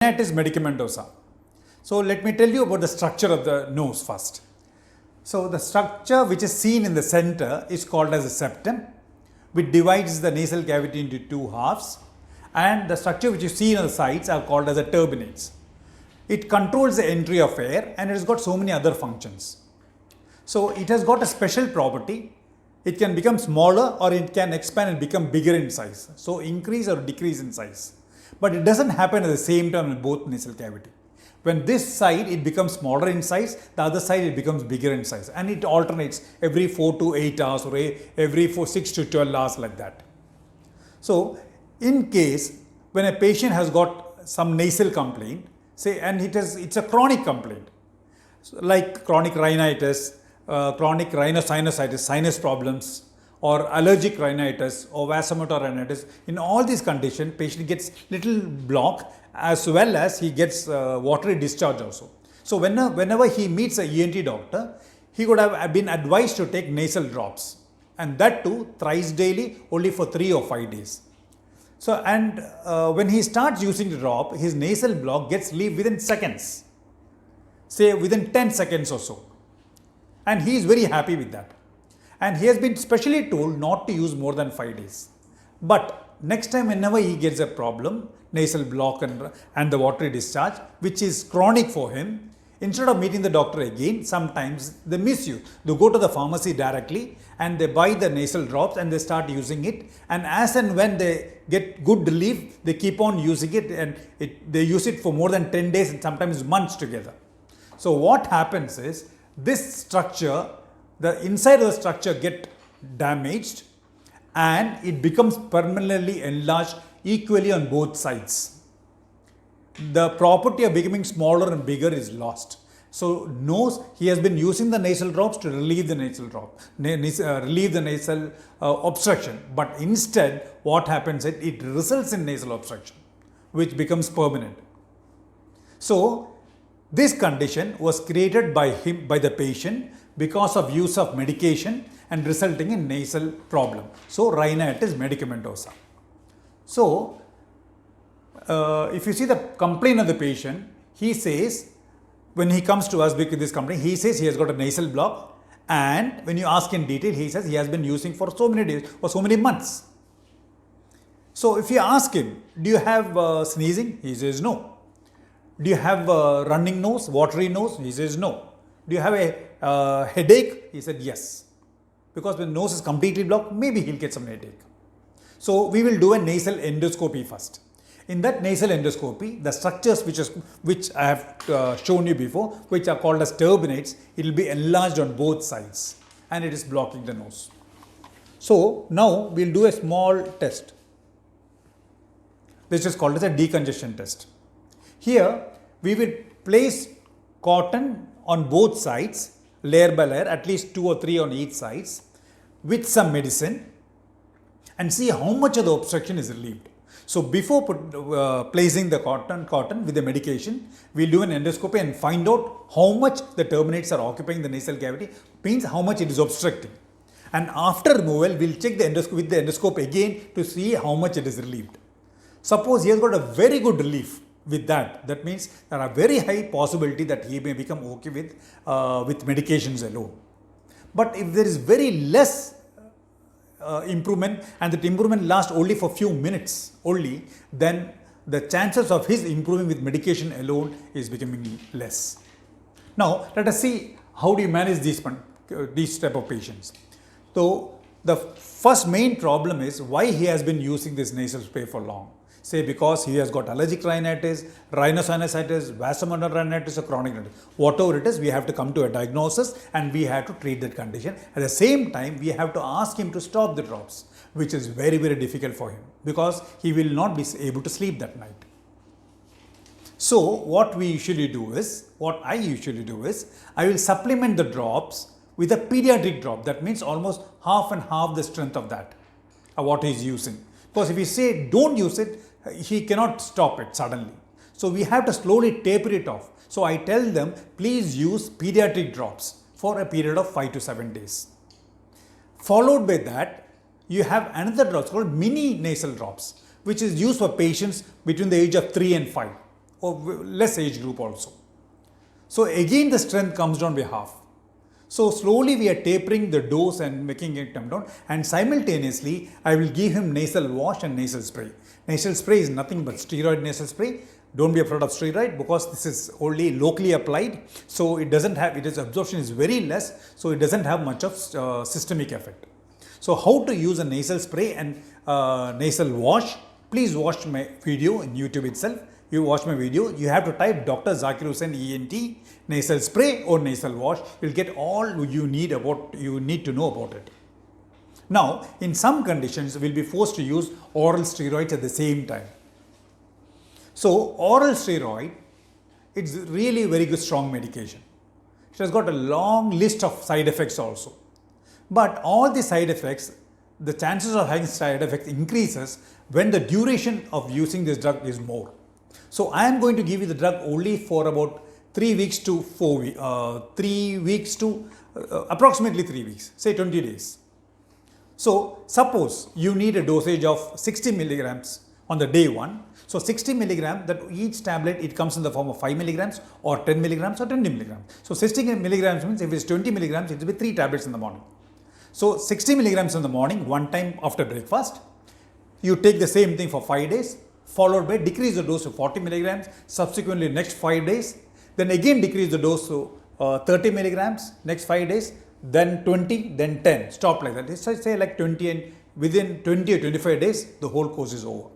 Rhinitis medicamentosa. So let me tell you about the structure of the nose first. So the structure which is seen in the center is called as a septum, which divides the nasal cavity into two halves, and the structure which you see on the sides are called as a turbinates. It controls the entry of air and it has got so many other functions. So it has got a special property. It can become smaller or it can expand and become bigger in size. So increase or decrease in size. But it doesn't happen at the same time in both nasal cavity. When this side it becomes smaller in size, the other side it becomes bigger in size, and it alternates every 4 to 8 hours or every 6 to 12 hours like that. So in case when a patient has got some nasal complaint, say, and it's a chronic complaint, like chronic rhinitis, chronic rhinosinusitis, sinus problems, or allergic rhinitis or vasomotor rhinitis, in all these conditions, patient gets little block as well as he gets watery discharge also. So whenever he meets a ENT doctor, he would have been advised to take nasal drops, and that too thrice daily, only for 3 or 5 days. So and when he starts using the drop, his nasal block gets relieved within seconds, say within 10 seconds or so, and he is very happy with that. And he has been specially told not to use more than 5 days. But next time whenever he gets a problem, nasal block and the watery discharge, which is chronic for him, instead of meeting the doctor again, sometimes they misuse. They go to the pharmacy directly and they buy the nasal drops and they start using it. And as and when they get good relief, they keep on using it, and they use it for more than 10 days and sometimes months together. So what happens is, this structure, the inside of the structure get damaged and it becomes permanently enlarged equally on both sides. The property of becoming smaller and bigger is lost. So nose, he has been using the nasal drops to relieve the nasal obstruction, but instead what happens is it results in nasal obstruction, which becomes permanent. So this condition was created by the patient because of use of medication and resulting in nasal problem. So rhinitis medicamentosa. So if you see the complaint of the patient, he says, when he comes to us with this complaint, he says he has got a nasal block, and when you ask in detail, he says he has been using for so many days or so many months. So if you ask him, do you have sneezing? He says no. Do you have a running nose, watery nose? He says no. Do you have a headache? He said yes. Because when nose is completely blocked, maybe he'll get some headache. So we will do a nasal endoscopy first. In that nasal endoscopy, the structures which I have shown you before, which are called as turbinates, it will be enlarged on both sides and it is blocking the nose. So now we'll do a small test. This is called as a decongestion test. Here we will place cotton on both sides, layer by layer, at least 2 or 3 on each sides, with some medicine, and see how much of the obstruction is relieved. So before placing the cotton with the medication, we'll do an endoscopy and find out how much the terminates are occupying the nasal cavity, means how much it is obstructing. And after removal, we'll check the endoscope with the endoscope again to see how much it is relieved. Suppose he has got a very good relief with that, that means there are very high possibility that he may become okay with medications alone. But if there is very less improvement and that improvement lasts only for few minutes only, then the chances of his improving with medication alone is becoming less. Now let us see how do you manage these type of patients. So the first main problem is why he has been using this nasal spray for long. Say because he has got allergic rhinitis, rhinosinusitis, vasomotor rhinitis, or chronic rhinitis. Whatever it is, we have to come to a diagnosis and we have to treat that condition. At the same time, we have to ask him to stop the drops, which is very, very difficult for him because he will not be able to sleep that night. So what I usually do is, I will supplement the drops with a pediatric drop. That means almost half and half the strength of that, what he is using. Because if we say don't use it, he cannot stop it suddenly. So we have to slowly taper it off. So I tell them, please use pediatric drops for a period of 5 to 7 days. Followed by that, you have another drops called mini nasal drops, which is used for patients between the age of 3 and 5. or less age group also. So again the strength comes down by half. So slowly we are tapering the dose and making it come down, and simultaneously I will give him nasal wash and nasal spray. Nasal spray is nothing but steroid nasal spray. Don't be afraid of steroid because this is only locally applied. So it doesn't have, its absorption is very less. So it doesn't have much of systemic effect. So how to use a nasal spray and nasal wash? Please watch my video in YouTube itself. You watch my video, you have to type Dr. Zakir Hussain ENT nasal spray or nasal wash. You'll get all you need to know about it. Now, in some conditions, we'll be forced to use oral steroids at the same time. So, oral steroid, it's really very good strong medication. It has got a long list of side effects also. But all the side effects, the chances of having side effects increases when the duration of using this drug is more. So I am going to give you the drug only for about 3 weeks to 4 weeks, approximately 3 weeks, say 20 days. So suppose you need a dosage of 60 milligrams on the day 1. So 60 milligrams, that each tablet, it comes in the form of 5 milligrams or 10 milligrams or 20 milligrams. So 60 milligrams means if it's 20 milligrams, it will be 3 tablets in the morning. So 60 milligrams in the morning, one time after breakfast. You take the same thing for 5 days, followed by decrease the dose to 40 milligrams, subsequently next 5 days, then again decrease the dose to 30 milligrams, next 5 days, then 20, then 10, stop like that. So say like 20, and within 20 or 25 days, the whole course is over.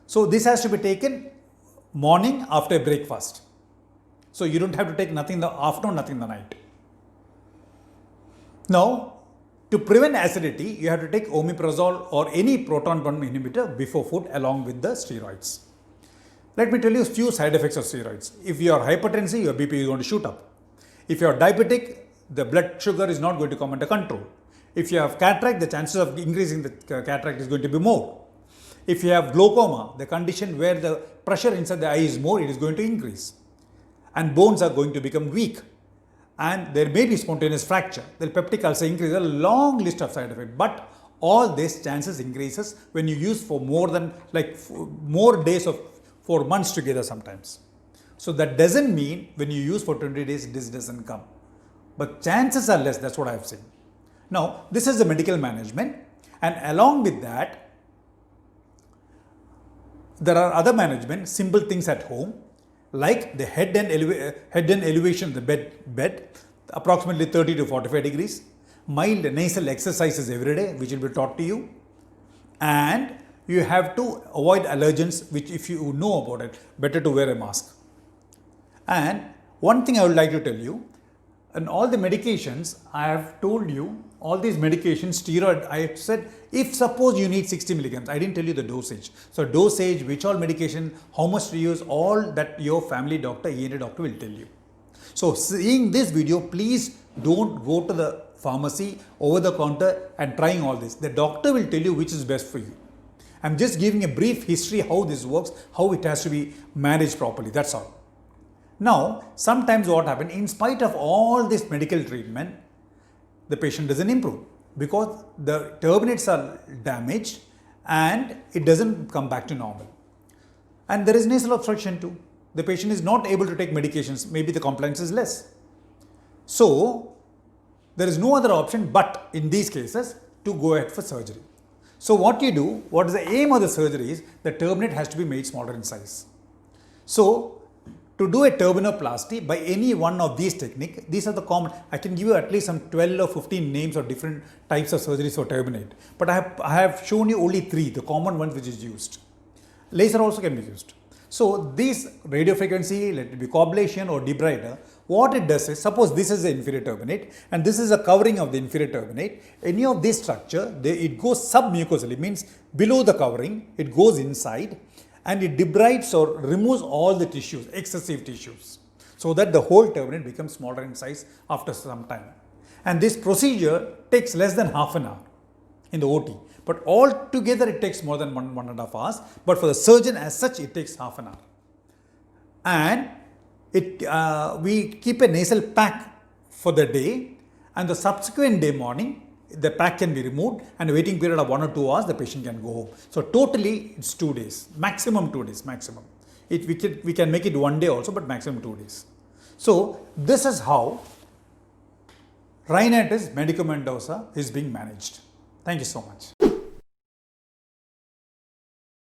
So this has to be taken morning after breakfast. So you don't have to take nothing in the afternoon, nothing in the night. Now, to prevent acidity, you have to take omeprazole or any proton pump inhibitor before food along with the steroids. Let me tell you a few side effects of steroids. If you are hypertensive, your BP is going to shoot up. If you are diabetic, the blood sugar is not going to come under control. If you have cataract, the chances of increasing the cataract is going to be more. If you have glaucoma, the condition where the pressure inside the eye is more, it is going to increase. And bones are going to become weak. And there may be spontaneous fracture. The peptic ulcer increases, a long list of side effects. But all this chances increases when you use for more than more days for months together sometimes. So that doesn't mean when you use for 20 days, this doesn't come. But chances are less, that's what I have seen. Now, this is the medical management. And along with that, there are other management, simple things at home, like the head and elevation of the bed, approximately 30 to 45 degrees, mild nasal exercises every day, which will be taught to you, and you have to avoid allergens, which if you know about it, better to wear a mask. And one thing I would like to tell you, and all the medications, I have told you, all these medications, steroid, I have said, if suppose you need 60 milligrams, I didn't tell you the dosage. So dosage, which all medication, how much to use, all that your family doctor, ENT doctor will tell you. So seeing this video, please don't go to the pharmacy over the counter and trying all this. The doctor will tell you which is best for you. I'm just giving a brief history how this works, how it has to be managed properly, that's all. Now, sometimes what happens, in spite of all this medical treatment, the patient doesn't improve because the turbinates are damaged and it doesn't come back to normal. And there is nasal obstruction too. The patient is not able to take medications, maybe the compliance is less. So, there is no other option but in these cases to go ahead for surgery. So, what you do, what is the aim of the surgery is the turbinate has to be made smaller in size. So, to do a turbinoplasty by any one of these techniques, these are the common, I can give you at least some 12 or 15 names of different types of surgeries for turbinate. But I have shown you only 3, the common ones which is used. Laser also can be used. So this radiofrequency, let it be coblation or debrider, what it does is, suppose this is the inferior turbinate and this is a covering of the inferior turbinate. Any of this structure, it goes submucosally, means below the covering, it goes inside, and it debrides or removes all the tissues, excessive tissues, so that the whole turbinate becomes smaller in size after some time. And this procedure takes less than half an hour in the OT, but altogether it takes more than 1.5 hours, but for the surgeon as such it takes half an hour. And we keep a nasal pack for the day, and the subsequent day morning the pack can be removed, and a waiting period of 1 or 2 hours the patient can go home. So totally it's 2 days, maximum 2 days maximum. we can make it 1 day also, but maximum 2 days. So this is how rhinitis medicamentosa is being managed. Thank you so much.